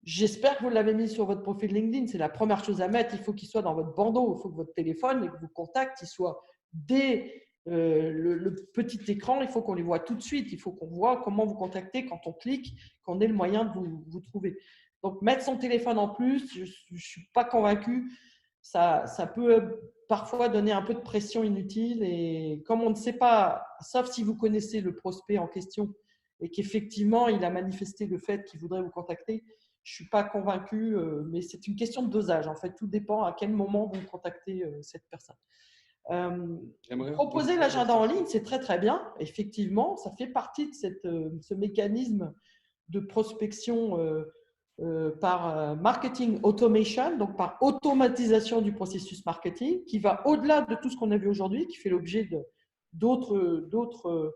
j'espère que vous l'avez mis sur votre profil LinkedIn. C'est la première chose à mettre. Il faut qu'il soit dans votre bandeau. Il faut que votre téléphone et que vous contacte, il soit dès le petit écran. Il faut qu'on les voit tout de suite. Il faut qu'on voit comment vous contacter quand on clique, qu'on ait le moyen de vous trouver. Donc, mettre son téléphone en plus, je ne suis pas convaincue. Ça peut parfois donner un peu de pression inutile. Et comme on ne sait pas, sauf si vous connaissez le prospect en question et qu'effectivement, il a manifesté le fait qu'il voudrait vous contacter, je ne suis pas convaincue, mais c'est une question de dosage. En fait, tout dépend à quel moment vous contactez cette personne. Proposer l'agenda en ligne, c'est très, très bien. Effectivement, ça fait partie de ce mécanisme de prospection par marketing automation, donc par automatisation du processus marketing, qui va au-delà de tout ce qu'on a vu aujourd'hui, qui fait l'objet d'autres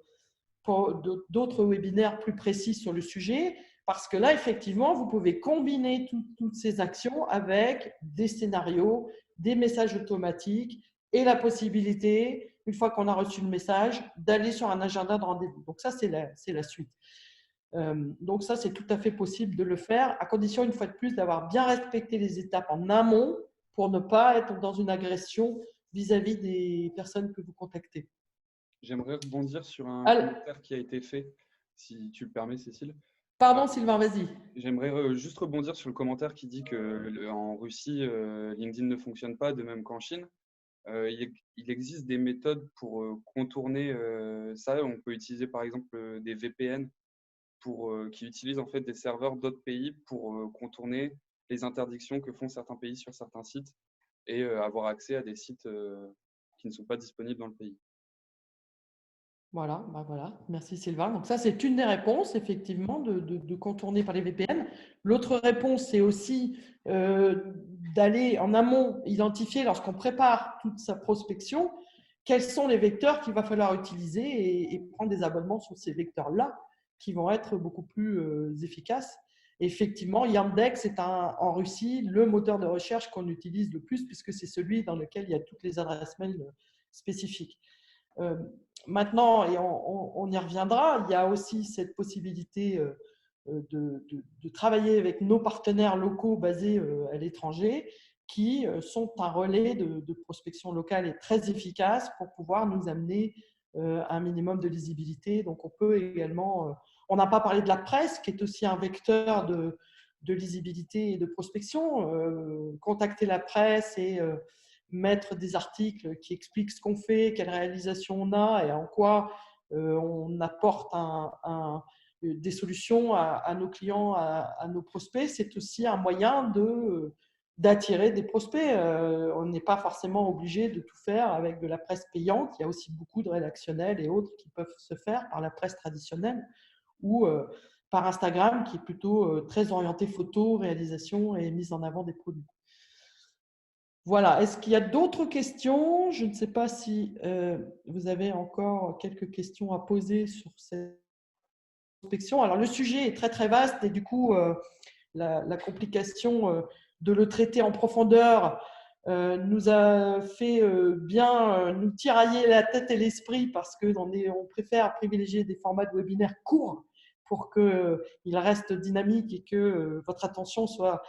webinaires plus précis sur le sujet, parce que là, effectivement, vous pouvez combiner toutes ces actions avec des scénarios, des messages automatiques et la possibilité, une fois qu'on a reçu le message, d'aller sur un agenda de rendez-vous. Donc ça, c'est la suite. Donc ça, c'est tout à fait possible de le faire, à condition, une fois de plus, d'avoir bien respecté les étapes en amont pour ne pas être dans une agression vis-à-vis des personnes que vous contactez. J'aimerais rebondir sur un commentaire qui a été fait, si tu le permets, Cécile. Pardon, Sylvain, vas-y. J'aimerais juste rebondir sur le commentaire qui dit qu'en Russie, LinkedIn ne fonctionne pas, de même qu'en Chine. Il existe des méthodes pour contourner ça. On peut utiliser par exemple des VPN qui utilisent en fait des serveurs d'autres pays pour contourner les interdictions que font certains pays sur certains sites et avoir accès à des sites qui ne sont pas disponibles dans le pays. Voilà, bah voilà. Merci Sylvain. Donc ça, c'est une des réponses, effectivement, de contourner par les VPN. L'autre réponse, c'est aussi d'aller en amont identifier, lorsqu'on prépare toute sa prospection, quels sont les vecteurs qu'il va falloir utiliser et prendre des abonnements sur ces vecteurs-là qui vont être beaucoup plus efficaces. Effectivement, Yandex est en Russie le moteur de recherche qu'on utilise le plus puisque c'est celui dans lequel il y a toutes les adresses mail spécifiques. Maintenant, et on y reviendra, il y a aussi cette possibilité de travailler avec nos partenaires locaux basés à l'étranger qui sont un relais de prospection locale et très efficace pour pouvoir nous amener un minimum de lisibilité. Donc, on peut également, on n'a pas parlé de la presse qui est aussi un vecteur de lisibilité et de prospection. Contacter la presse et mettre des articles qui expliquent ce qu'on fait, quelles réalisations on a et en quoi on apporte des solutions à nos clients, à nos prospects, c'est aussi un moyen d'attirer des prospects. On n'est pas forcément obligé de tout faire avec de la presse payante. Il y a aussi beaucoup de rédactionnels et autres qui peuvent se faire par la presse traditionnelle ou par Instagram qui est plutôt très orienté photo, réalisation et mise en avant des produits. Voilà. Est-ce qu'il y a d'autres questions? Je ne sais pas si vous avez encore quelques questions à poser sur cette prospection. Alors, le sujet est très, très vaste et du coup, la complication de le traiter en profondeur nous a fait bien nous tirailler la tête et l'esprit parce qu'on préfère privilégier des formats de webinaires courts pour qu'ils restent dynamiques et que votre attention soit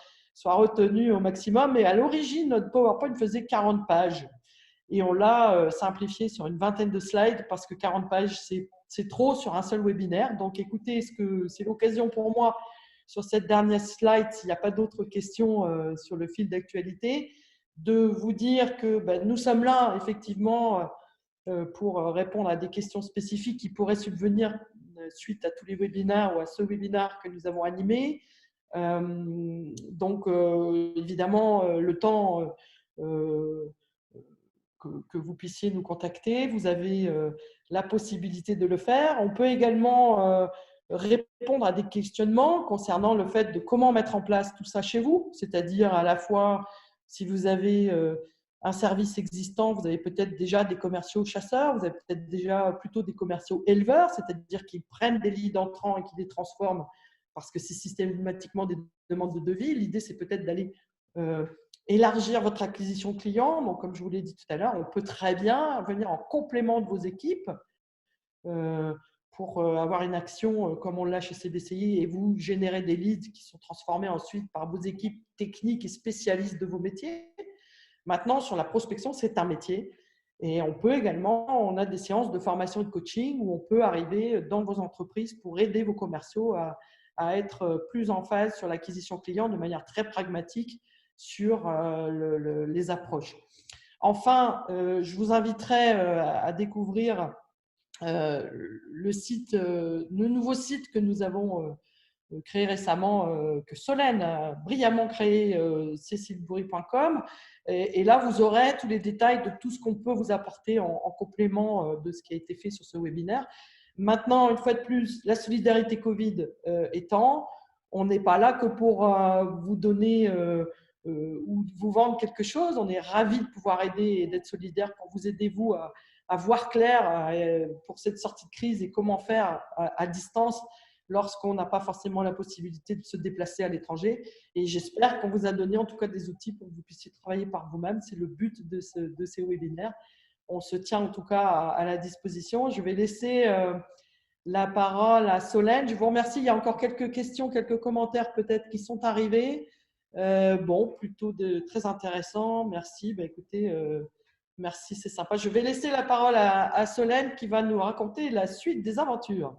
retenue au maximum. Et à l'origine, notre PowerPoint faisait 40 pages et on l'a simplifié sur une vingtaine de slides parce que 40 pages, c'est trop sur un seul webinaire. Donc, écoutez, c'est l'occasion pour moi, sur cette dernière slide, s'il n'y a pas d'autres questions sur le fil d'actualité, de vous dire que nous sommes là, effectivement, pour répondre à des questions spécifiques qui pourraient subvenir suite à tous les webinaires ou à ce webinaire que nous avons animé. Donc, évidemment, le temps que vous puissiez nous contacter, vous avez la possibilité de le faire. On peut également répondre à des questionnements concernant le fait de comment mettre en place tout ça chez vous, c'est-à-dire à la fois si vous avez un service existant, vous avez peut-être déjà des commerciaux chasseurs, vous avez peut-être déjà plutôt des commerciaux éleveurs, c'est-à-dire qu'ils prennent des leads entrants et qui les transforment parce que c'est systématiquement des demandes de devis. L'idée, c'est peut-être d'aller élargir votre acquisition client. Donc, comme je vous l'ai dit tout à l'heure, on peut très bien venir en complément de vos équipes pour avoir une action comme on l'a chez CBCI et vous générer des leads qui sont transformés ensuite par vos équipes techniques et spécialistes de vos métiers. Maintenant, sur la prospection, c'est un métier. Et on peut également, on a des séances de formation et de coaching où on peut arriver dans vos entreprises pour aider vos commerciaux à être plus en phase sur l'acquisition client de manière très pragmatique sur les approches. Enfin, je vous inviterai à découvrir le nouveau site que nous avons créé récemment, que Solène a brillamment créé, cécilebourry.com. Et là, vous aurez tous les détails de tout ce qu'on peut vous apporter en complément de ce qui a été fait sur ce webinaire. Maintenant, une fois de plus, la solidarité Covid étant, on n'est pas là que pour vous donner ou vous vendre quelque chose. On est ravis de pouvoir aider et d'être solidaires pour vous aider, vous, à voir clair pour cette sortie de crise et comment faire à distance lorsqu'on n'a pas forcément la possibilité de se déplacer à l'étranger. Et j'espère qu'on vous a donné en tout cas des outils pour que vous puissiez travailler par vous-même. C'est le but de ces webinaires. On se tient en tout cas à la disposition. Je vais laisser la parole à Solène. Je vous remercie. Il y a encore quelques questions, quelques commentaires peut-être qui sont arrivés. Bon, plutôt très intéressant. Merci. Écoutez, merci, c'est sympa. Je vais laisser la parole à Solène qui va nous raconter la suite des aventures.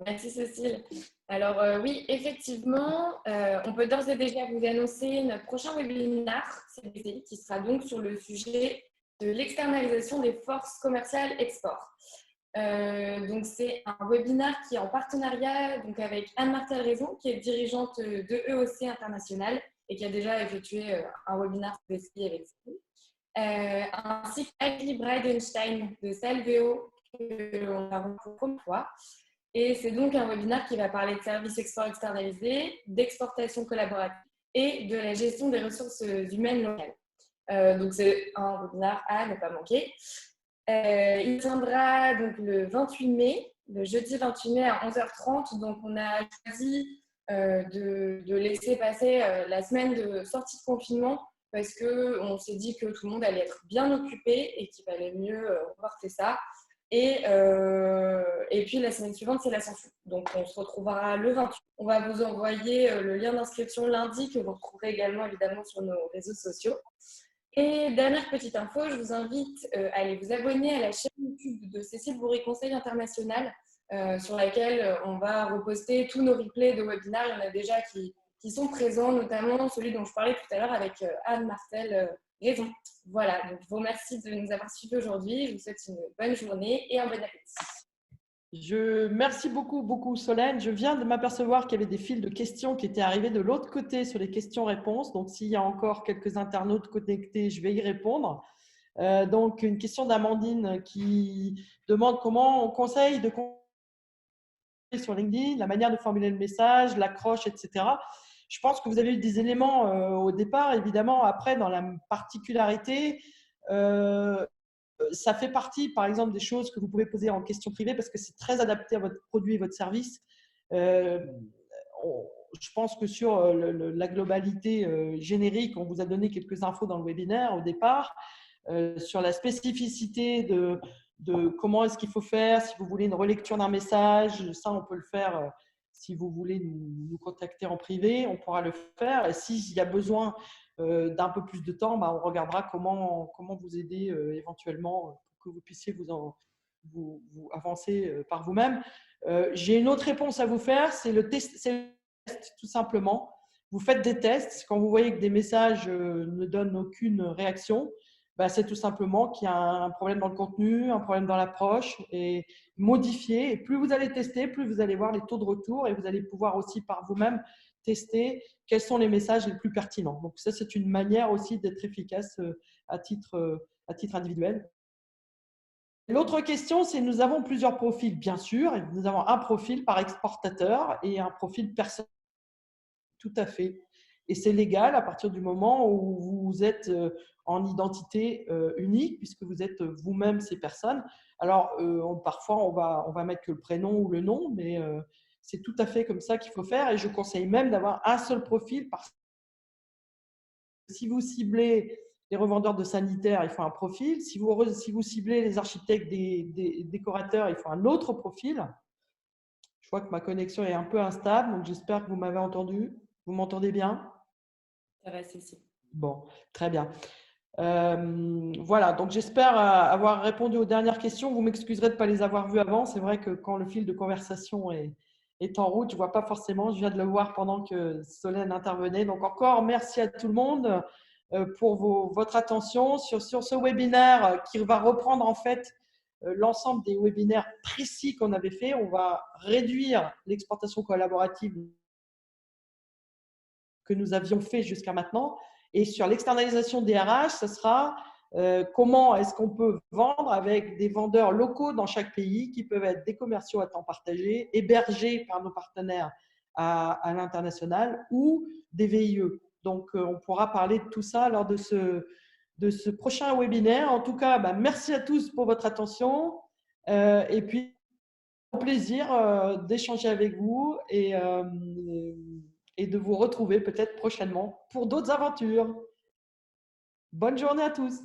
Merci Cécile. Alors oui, effectivement, on peut d'ores et déjà vous annoncer notre prochain webinaire CBCI qui sera donc sur le sujet de l'externalisation des forces commerciales export. Donc, c'est un webinaire qui est en partenariat donc, avec Anne-Martelle Raison, qui est dirigeante de EOC International et qui a déjà effectué un webinaire CBCI avec vous. Ainsi qu'Agli Breidenstein de Salveo, qu'on a rencontré pour une fois. Et c'est donc un webinaire qui va parler de services export externalisés, d'exportation collaborative et de la gestion des ressources humaines locales. Donc, c'est un webinaire à ne pas manquer. Il tiendra donc le 28 mai, le jeudi 28 mai à 11h30. Donc, on a choisi de laisser passer la semaine de sortie de confinement parce qu'on s'est dit que tout le monde allait être bien occupé et qu'il valait mieux reporter ça. Et puis, la semaine suivante, c'est l'ascension. Donc, on se retrouvera le 28. On va vous envoyer le lien d'inscription lundi que vous retrouverez également évidemment sur nos réseaux sociaux. Et dernière petite info, je vous invite à aller vous abonner à la chaîne YouTube de Cécile Bourré Conseil International sur laquelle on va reposter tous nos replays de webinaires. Il y en a déjà qui sont présents, notamment celui dont je parlais tout à l'heure avec Anne-Martelle Raison. Voilà, donc je vous remercie de nous avoir suivis aujourd'hui. Je vous souhaite une bonne journée et un bon appétit. Merci beaucoup, Solène. Je viens de m'apercevoir qu'il y avait des fils de questions qui étaient arrivés de l'autre côté sur les questions-réponses. Donc, s'il y a encore quelques internautes connectés, je vais y répondre. Donc, une question d'Amandine qui demande comment on conseille de sur LinkedIn, la manière de formuler le message, l'accroche, etc. Je pense que vous avez eu des éléments au départ. Évidemment, après, dans la particularité, ça fait partie, par exemple, des choses que vous pouvez poser en question privée parce que c'est très adapté à votre produit et votre service. Je pense que sur la globalité générique, on vous a donné quelques infos dans le webinaire au départ. Sur la spécificité de comment est-ce qu'il faut faire, si vous voulez une relecture d'un message, ça on peut le faire. Si vous voulez nous contacter en privé, on pourra le faire. Et s'il y a besoin d'un peu plus de temps, on regardera comment vous aider éventuellement pour que vous puissiez vous avancer par vous-même. J'ai une autre réponse à vous faire, c'est le test, tout simplement. Vous faites des tests. Quand vous voyez que des messages ne donnent aucune réaction, c'est tout simplement qu'il y a un problème dans le contenu, un problème dans l'approche et modifier. Et plus vous allez tester, plus vous allez voir les taux de retour et vous allez pouvoir aussi par vous-même tester quels sont les messages les plus pertinents. Donc ça, c'est une manière aussi d'être efficace à titre individuel. L'autre question, c'est nous avons plusieurs profils, bien sûr. Et nous avons un profil par exportateur et un profil personnel. Tout à fait. Et c'est légal à partir du moment où vous êtes en identité unique, puisque vous êtes vous-même ces personnes. Alors, parfois, on va mettre que le prénom ou le nom, mais c'est tout à fait comme ça qu'il faut faire. Et je conseille même d'avoir un seul profil. Parce que si vous ciblez les revendeurs de sanitaires, il faut un profil. Si vous ciblez les architectes, des décorateurs, il faut un autre profil. Je vois que ma connexion est un peu instable, donc j'espère que vous m'avez entendu. Vous m'entendez bien? Ça va, Cécile. Bon, très bien. Voilà, donc j'espère avoir répondu aux dernières questions. Vous m'excuserez de ne pas les avoir vues avant. C'est vrai que quand le fil de conversation est en route, je ne vois pas forcément. Je viens de le voir pendant que Solène intervenait. Donc encore merci à tout le monde pour votre attention sur ce webinaire qui va reprendre en fait l'ensemble des webinaires précis qu'on avait fait. On va réduire l'exportation collaborative que nous avions fait jusqu'à maintenant. Et sur l'externalisation des RH, ce sera comment est-ce qu'on peut vendre avec des vendeurs locaux dans chaque pays qui peuvent être des commerciaux à temps partagé, hébergés par nos partenaires à l'international ou des VIE. Donc, on pourra parler de tout ça lors de ce prochain webinaire. En tout cas, merci à tous pour votre attention et puis au plaisir d'échanger avec vous et de vous retrouver peut-être prochainement pour d'autres aventures. Bonne journée à tous.